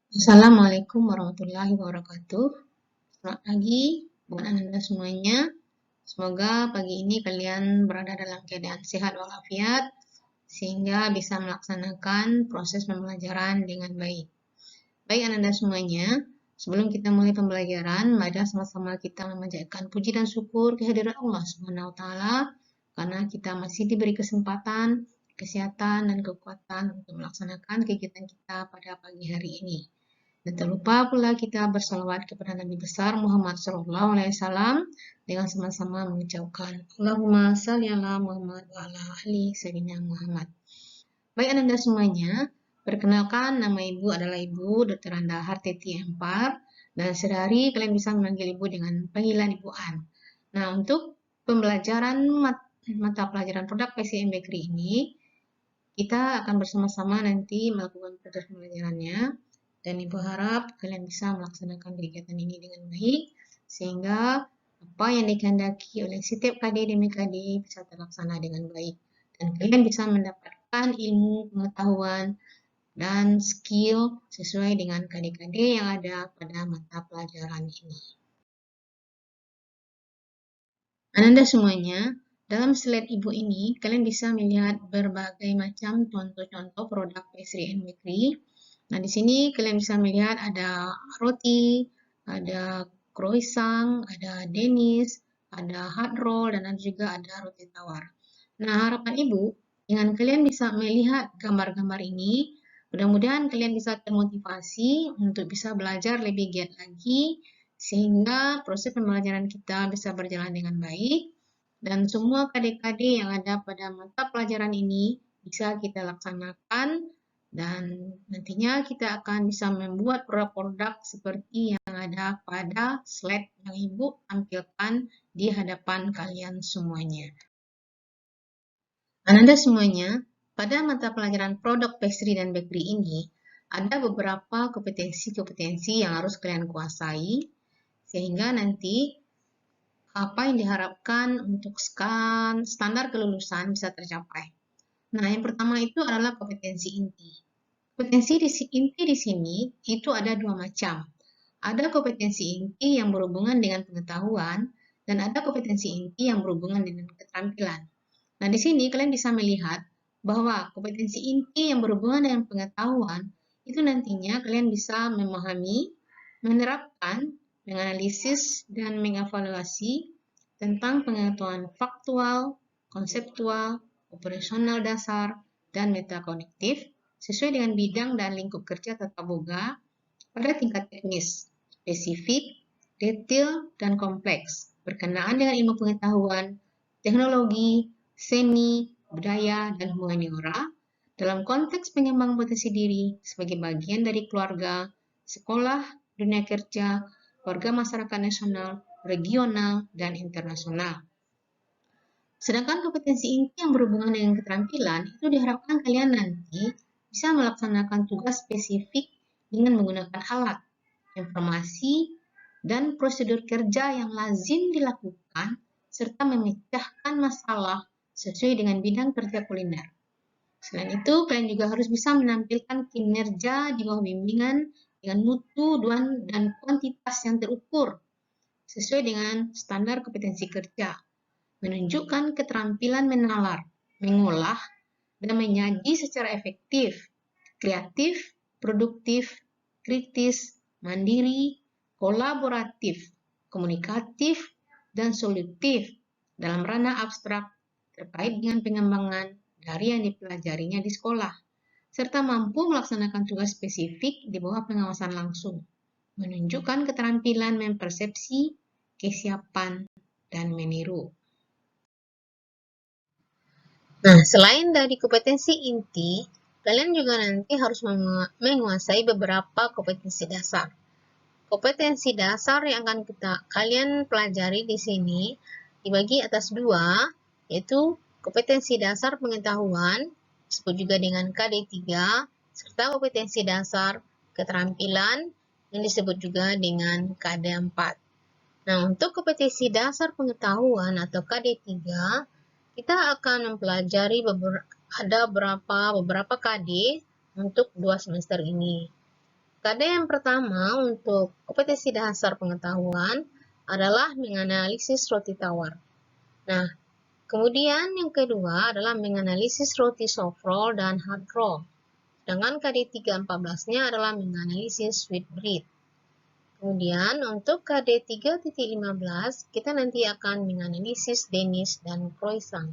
Assalamualaikum warahmatullahi wabarakatuh. Selamat pagi buat Anda semuanya. Semoga pagi ini kalian berada dalam keadaan sehat walafiat sehingga bisa melaksanakan proses pembelajaran dengan baik. Baik Anda semuanya, sebelum kita mulai pembelajaran, mari sama-sama kita memanjatkan puji dan syukur kehadirat Allah Subhanahu wa taala karena kita masih diberi kesempatan, kesehatan dan kekuatan untuk melaksanakan kegiatan kita pada pagi hari ini. Dan tak lupa pula kita bersalawat kepada Nabi besar Muhammad SAW dengan sama-sama mengucapkan Allahumma salli ala Muhammad wa ala ali sayyidina Muhammad. Baik Anda semuanya, perkenalkan nama Ibu adalah Ibu Dr. Anda Harteti Empar dan sehari kalian bisa memanggil Ibu dengan panggilan Ibu An. Nah, untuk pembelajaran mata pelajaran produk PCM Bakery ini, kita akan bersama-sama nanti melakukan proses pembelajarannya. Dan Ibu harap kalian bisa melaksanakan kegiatan ini dengan baik, sehingga apa yang dikehendaki oleh setiap KD demi KD bisa terlaksana dengan baik. Dan kalian bisa mendapatkan ilmu, pengetahuan, dan skill sesuai dengan KD-KD yang ada pada mata pelajaran ini. Anda semuanya, dalam slide Ibu ini, kalian bisa melihat berbagai macam contoh-contoh produk pastry and bakery. Nah, di sini kalian bisa melihat ada roti, ada croissant, ada Danish, ada hard roll, dan juga ada roti tawar. Nah, harapan Ibu, dengan kalian bisa melihat gambar-gambar ini, mudah-mudahan kalian bisa termotivasi untuk bisa belajar lebih giat lagi, sehingga proses pembelajaran kita bisa berjalan dengan baik, dan semua KD-KD yang ada pada mata pelajaran ini bisa kita laksanakan, dan nantinya kita akan bisa membuat produk-produk seperti yang ada pada slide yang Ibu tampilkan di hadapan kalian semuanya. Anda semuanya, pada mata pelajaran produk pastry dan bakery ini, ada beberapa kompetensi-kompetensi yang harus kalian kuasai, sehingga nanti apa yang diharapkan untuk standar kelulusan bisa tercapai. Nah, yang pertama itu adalah kompetensi inti. Kompetensi inti di sini itu ada dua macam. Ada kompetensi inti yang berhubungan dengan pengetahuan, dan ada kompetensi inti yang berhubungan dengan keterampilan. Nah, di sini kalian bisa melihat bahwa kompetensi inti yang berhubungan dengan pengetahuan itu nantinya kalian bisa memahami, menerapkan, menganalisis, dan mengevaluasi tentang pengetahuan faktual, konseptual, operasional dasar, dan metakognitif sesuai dengan bidang dan lingkup kerja tata boga pada tingkat teknis, spesifik, detail, dan kompleks berkenaan dengan ilmu pengetahuan, teknologi, seni, budaya, dan humaniora dalam konteks pengembangan potensi diri sebagai bagian dari keluarga, sekolah, dunia kerja, warga masyarakat nasional, regional, dan internasional. Sedangkan kompetensi inti yang berhubungan dengan keterampilan itu diharapkan kalian nanti bisa melaksanakan tugas spesifik dengan menggunakan alat, informasi, dan prosedur kerja yang lazim dilakukan serta memecahkan masalah sesuai dengan bidang kerja kuliner. Selain itu, kalian juga harus bisa menampilkan kinerja di bawah bimbingan dengan mutu dan kuantitas yang terukur sesuai dengan standar kompetensi kerja, menunjukkan keterampilan menalar, mengolah, dan menyaji secara efektif, kreatif, produktif, kritis, mandiri, kolaboratif, komunikatif, dan solutif dalam ranah abstrak terkait dengan pengembangan dari yang dipelajarinya di sekolah, serta mampu melaksanakan tugas spesifik di bawah pengawasan langsung, menunjukkan keterampilan mempersepsi, kesiapan, dan meniru. Nah, selain dari kompetensi inti, kalian juga nanti harus menguasai beberapa kompetensi dasar. Kompetensi dasar yang akan kalian pelajari di sini dibagi atas dua, yaitu kompetensi dasar pengetahuan, disebut juga dengan KD3, serta kompetensi dasar keterampilan yang disebut juga dengan KD4. Nah, untuk kompetensi dasar pengetahuan atau KD3, kita akan mempelajari beberapa KD untuk 2 semester ini. KD yang pertama untuk kompetensi dasar pengetahuan adalah menganalisis roti tawar. Nah, kemudian yang kedua adalah menganalisis roti soft roll dan hard roll. Sedangkan KD 314-nya adalah menganalisis sweet bread. Kemudian untuk KD 3.15 kita nanti akan menganalisis Danish dan croissant.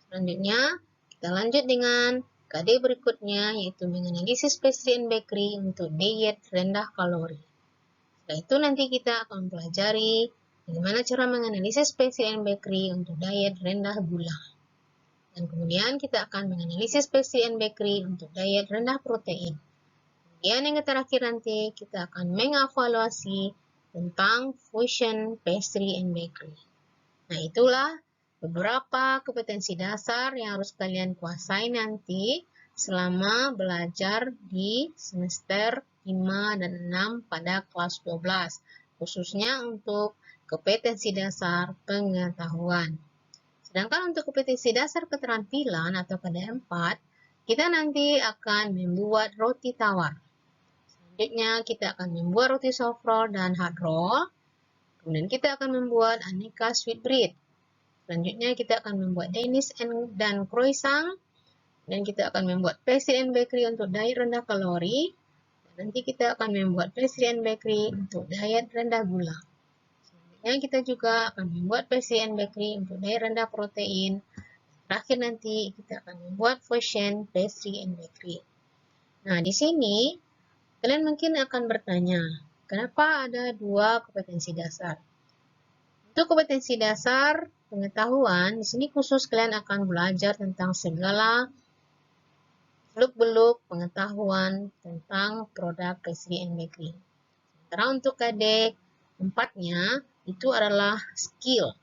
Selanjutnya kita lanjut dengan KD berikutnya yaitu menganalisis pastry and bakery untuk diet rendah kalori. Setelah itu nanti kita akan mempelajari bagaimana cara menganalisis pastry and bakery untuk diet rendah gula. Dan kemudian kita akan menganalisis pastry and bakery untuk diet rendah protein. Kemudian yang terakhir nanti kita akan mengevaluasi tentang fusion pastry and bakery. Nah, itulah beberapa kompetensi dasar yang harus kalian kuasai nanti selama belajar di semester 5 dan 6 pada kelas 12, khususnya untuk kompetensi dasar pengetahuan. Sedangkan untuk kompetensi dasar keterampilan atau KD4, kita nanti akan membuat roti tawar. Selanjutnya kita akan membuat roti soft roll dan hard roll. Kemudian kita akan membuat aneka sweet bread. Selanjutnya kita akan membuat Danish dan croissant. Dan kita akan membuat pastry and bakery untuk diet rendah kalori. Dan nanti kita akan membuat pastry and bakery untuk diet rendah gula. Selanjutnya kita juga akan membuat pastry and bakery untuk diet rendah protein. Terakhir nanti kita akan membuat fusion pastry and bakery. Nah, di sini kalian mungkin akan bertanya, kenapa ada 2 kompetensi dasar? Untuk kompetensi dasar pengetahuan, di sini khusus kalian akan belajar tentang segala seluk-beluk pengetahuan tentang produk pastry and bakery. Sementara untuk KD 4-nya itu adalah skill,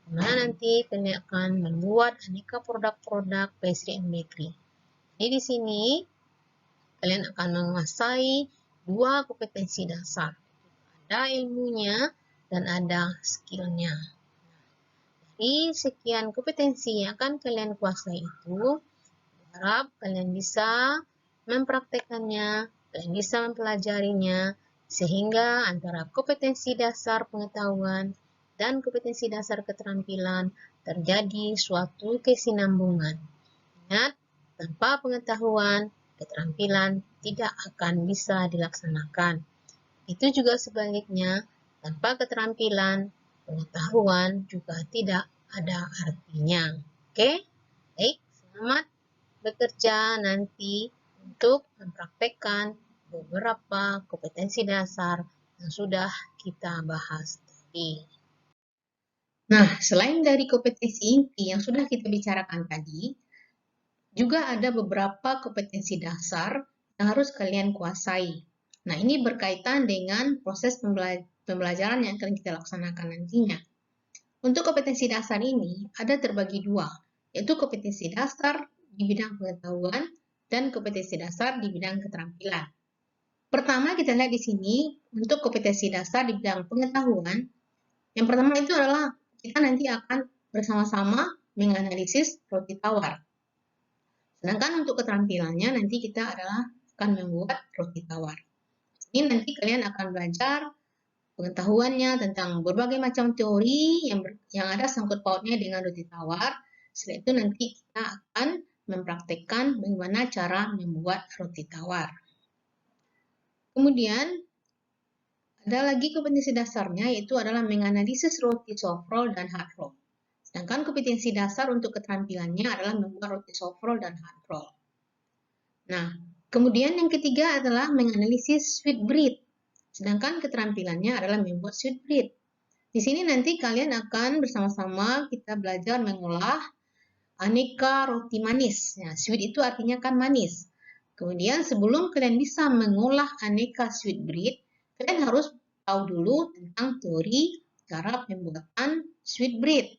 di mana nanti kalian akan membuat aneka produk-produk pastry and bakery. Jadi di sini kalian akan menguasai 2 kompetensi dasar. Ada ilmunya dan ada skillnya. Jadi sekian kompetensi yang akan kalian kuasai itu. Harap kalian bisa mempraktekannya, kalian bisa mempelajarinya, sehingga antara kompetensi dasar pengetahuan dan kompetensi dasar keterampilan terjadi suatu kesinambungan. Ingat, tanpa pengetahuan, keterampilan tidak akan bisa dilaksanakan. Itu juga sebaliknya, tanpa keterampilan, pengetahuan juga tidak ada artinya. Oke? Baik, selamat bekerja nanti untuk mempraktekkan beberapa kompetensi dasar yang sudah kita bahas tadi. Nah, selain dari kompetensi inti yang sudah kita bicarakan tadi, juga ada beberapa kompetensi dasar yang harus kalian kuasai. Nah, ini berkaitan dengan proses pembelajaran yang akan kita laksanakan nantinya. Untuk kompetensi dasar ini ada terbagi 2, yaitu kompetensi dasar di bidang pengetahuan dan kompetensi dasar di bidang keterampilan. Pertama kita lihat di sini untuk kompetensi dasar di bidang pengetahuan. Yang pertama itu adalah kita nanti akan bersama-sama menganalisis roti tawar. Sedangkan untuk keterampilannya nanti kita akan membuat roti tawar. Ini nanti kalian akan belajar pengetahuannya tentang berbagai macam teori yang ada sangkut pautnya dengan roti tawar. Setelah itu nanti kita akan mempraktekkan bagaimana cara membuat roti tawar. Kemudian ada lagi kompetensi dasarnya yaitu adalah menganalisis roti soft roll dan hard roll. Sedangkan kompetensi dasar untuk keterampilannya adalah membuat roti soft roll dan hard roll. Nah, kemudian yang ketiga adalah menganalisis sweet bread. Sedangkan keterampilannya adalah membuat sweet bread. Di sini nanti kalian akan bersama-sama kita belajar mengolah aneka roti manis. Nah, sweet itu artinya kan manis. Kemudian sebelum kalian bisa mengolah aneka sweet bread, kalian harus tahu dulu tentang teori cara pembuatan sweet bread.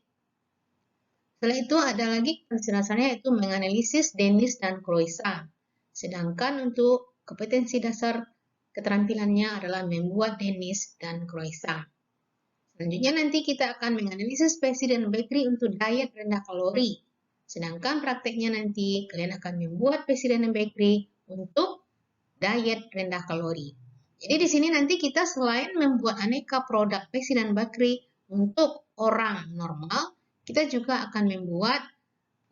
Setelah itu ada lagi penjelasannya yaitu menganalisis Danish dan croissant. Sedangkan untuk kompetensi dasar keterampilannya adalah membuat Danish dan croissant. Selanjutnya nanti kita akan menganalisis pastry dan bakery untuk diet rendah kalori. Sedangkan prakteknya nanti kalian akan membuat pastry dan bakery untuk diet rendah kalori. Jadi di sini nanti kita selain membuat aneka produk pastry dan bakery untuk orang normal, kita juga akan membuat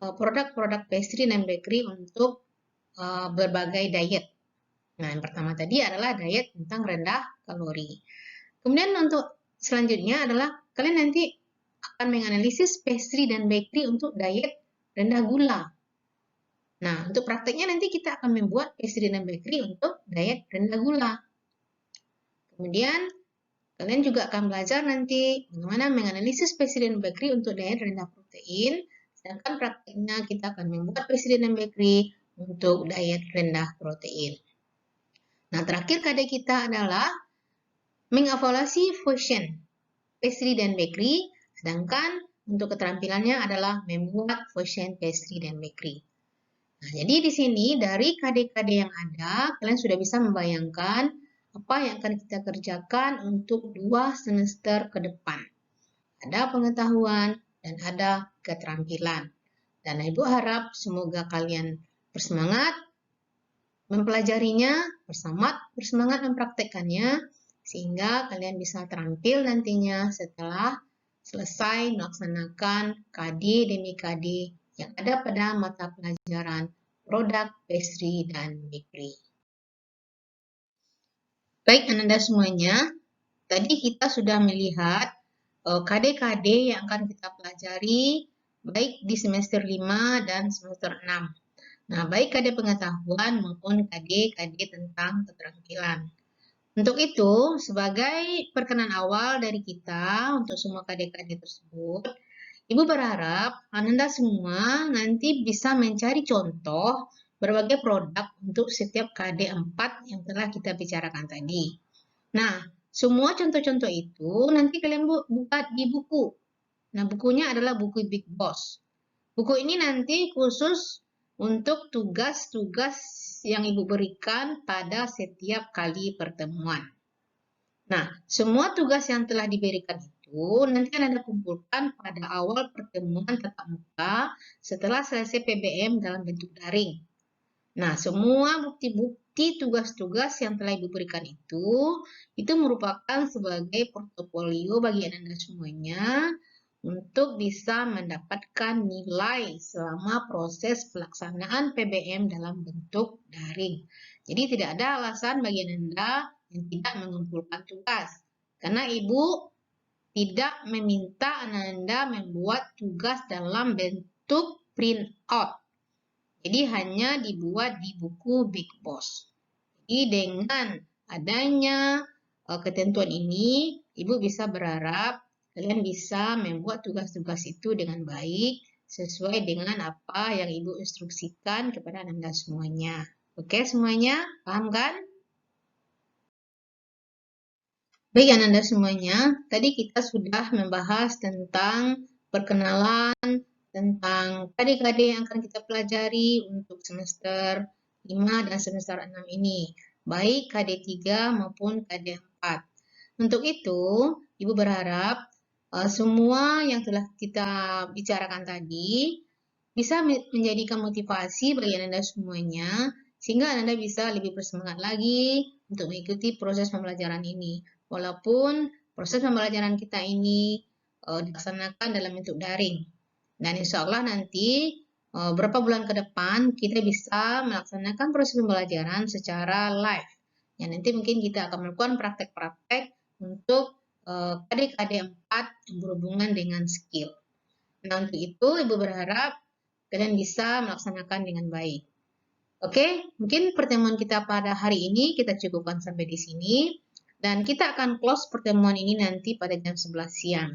produk-produk pastry dan bakery untuk berbagai diet. Nah, yang pertama tadi adalah diet tentang rendah kalori. Kemudian untuk selanjutnya adalah kalian nanti akan menganalisis pastry dan bakery untuk diet rendah gula. Nah, untuk prakteknya nanti kita akan membuat pastry dan bakery untuk diet rendah gula. Kemudian, kalian juga akan belajar nanti bagaimana menganalisis pastry dan bakery untuk diet rendah protein. Sedangkan prakteknya kita akan membuat pastry dan bakery untuk diet rendah protein. Nah, terakhir KD kita adalah mengevaluasi function pastry dan bakery, sedangkan untuk keterampilannya adalah membuat function pastry dan bakery. Nah, jadi di sini dari KD-KD yang ada, kalian sudah bisa membayangkan apa yang akan kita kerjakan untuk 2 semester ke depan. Ada pengetahuan dan ada keterampilan. Dan Ibu harap semoga kalian bersemangat mempelajarinya, bersemangat mempraktekkannya, sehingga kalian bisa terampil nantinya setelah selesai melaksanakan KD demi KD yang ada pada mata pelajaran produk pastry dan bakery. Baik Ananda semuanya, tadi kita sudah melihat KD-KD yang akan kita pelajari baik di semester 5 dan semester 6. Nah, baik KD pengetahuan maupun KD tentang keterampilan. Untuk itu, sebagai perkenalan awal dari kita untuk semua KD tersebut, Ibu berharap Ananda semua nanti bisa mencari contoh berbagai produk untuk setiap KD 4 yang telah kita bicarakan tadi. Nah, semua contoh-contoh itu nanti kalian buka di buku. Nah, bukunya adalah buku Big Boss. Buku ini nanti khusus untuk tugas-tugas yang Ibu berikan pada setiap kali pertemuan. Nah, semua tugas yang telah diberikan itu nanti akan Anda kumpulkan pada awal pertemuan tatap muka setelah selesai PBM dalam bentuk daring. Nah, semua bukti-bukti tugas-tugas yang telah Ibu berikan itu merupakan sebagai portofolio bagi Anda semuanya untuk bisa mendapatkan nilai selama proses pelaksanaan PBM dalam bentuk daring. Jadi tidak ada alasan bagi Anda yang tidak mengumpulkan tugas. Karena Ibu tidak meminta Anda membuat tugas dalam bentuk print out. Jadi hanya dibuat di buku Big Boss. Jadi dengan adanya ketentuan ini, Ibu bisa berharap kalian bisa membuat tugas-tugas itu dengan baik sesuai dengan apa yang Ibu instruksikan kepada Anda semuanya. Oke semuanya, paham kan? Baik Anda semuanya, tadi kita sudah membahas tentang perkenalan tentang KD-KD yang akan kita pelajari untuk semester 5 dan semester 6 ini, baik KD 3 maupun KD 4. Untuk itu, Ibu berharap semua yang telah kita bicarakan tadi bisa menjadikan motivasi bagi Anda semuanya, sehingga Anda bisa lebih bersemangat lagi untuk mengikuti proses pembelajaran ini. Walaupun proses pembelajaran kita ini dilaksanakan dalam bentuk daring. Dan insya Allah nanti beberapa bulan ke depan kita bisa melaksanakan proses pembelajaran secara live. Ya, nanti mungkin kita akan melakukan praktek-praktek untuk KD-KD 4 yang berhubungan dengan skill. Nah, untuk itu Ibu berharap kalian bisa melaksanakan dengan baik. Oke, mungkin pertemuan kita pada hari ini kita cukupkan sampai di sini. Dan kita akan close pertemuan ini nanti pada jam 11 siang.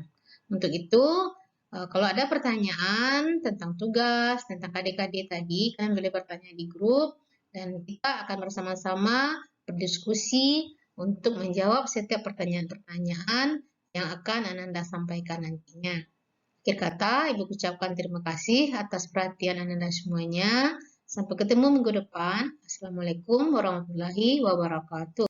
Untuk itu, kalau ada pertanyaan tentang tugas, tentang KD-KD tadi, kalian boleh bertanya di grup. Dan kita akan bersama-sama berdiskusi untuk menjawab setiap pertanyaan-pertanyaan yang akan Ananda sampaikan nantinya. Akhir kata, Ibu ucapkan terima kasih atas perhatian Ananda semuanya. Sampai ketemu minggu depan. Assalamualaikum warahmatullahi wabarakatuh.